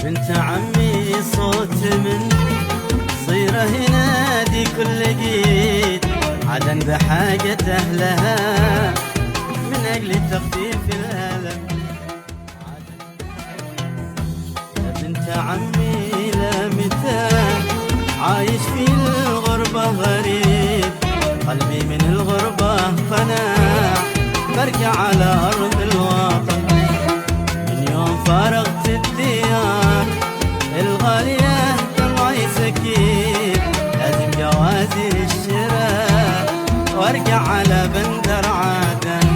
بنت عمي صوت من صيره ينادي كل جيد، عدن بحاجة أهلها من أجل تخفيف الألم. يا بنت عمي لا متى عايش في الغربة غريب، قلبي من الغربة قناع برجع على أرض الوطن. من يوم فارقت الديار الغالية طلعي سكين، لازم جوازي للشراء وارجع على بندر عدن.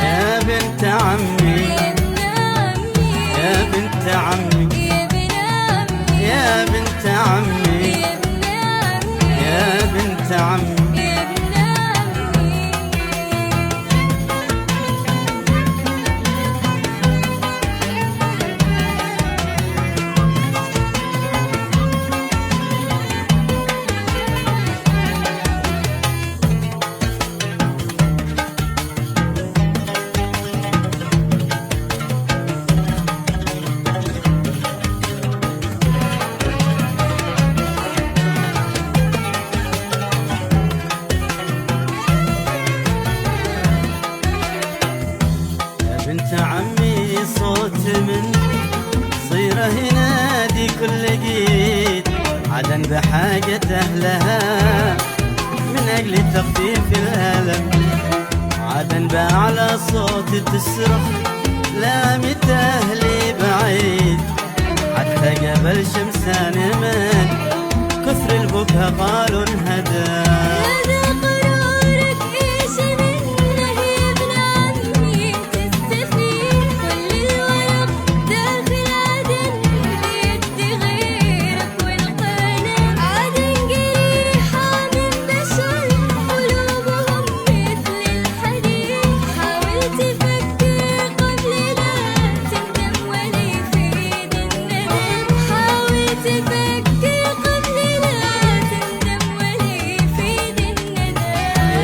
يا بنت عمي يا بنت عمي بنت عمي صوت من صيره ينادي كل جيد، عدن بحاجة أهلها من أجل تخفيف الألم. عدن بأعلى صوت تصرخ لا متى أهلي بعيد، حتى جبل شمسان من كثر البكا قالوا انهدى.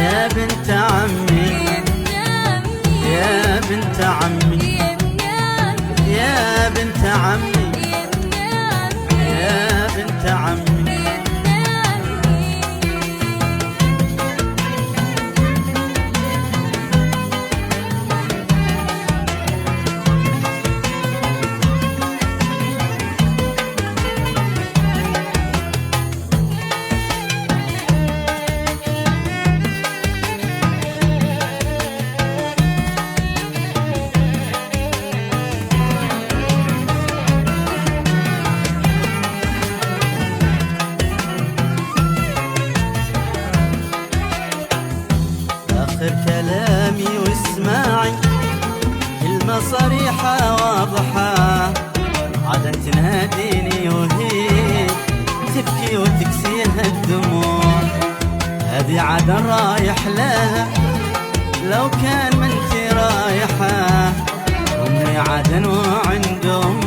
يا بنت عمي يا بنت عمي يا بنت عمي يا بنت عمي آخر كلامي واسمعي كلمة صريحة واضحة، عدن تناديني وهي تبكي وتكسيها الدموع. هذه عدن رايح لها لو كان ما انت رايحة، أمي عدن وعندهم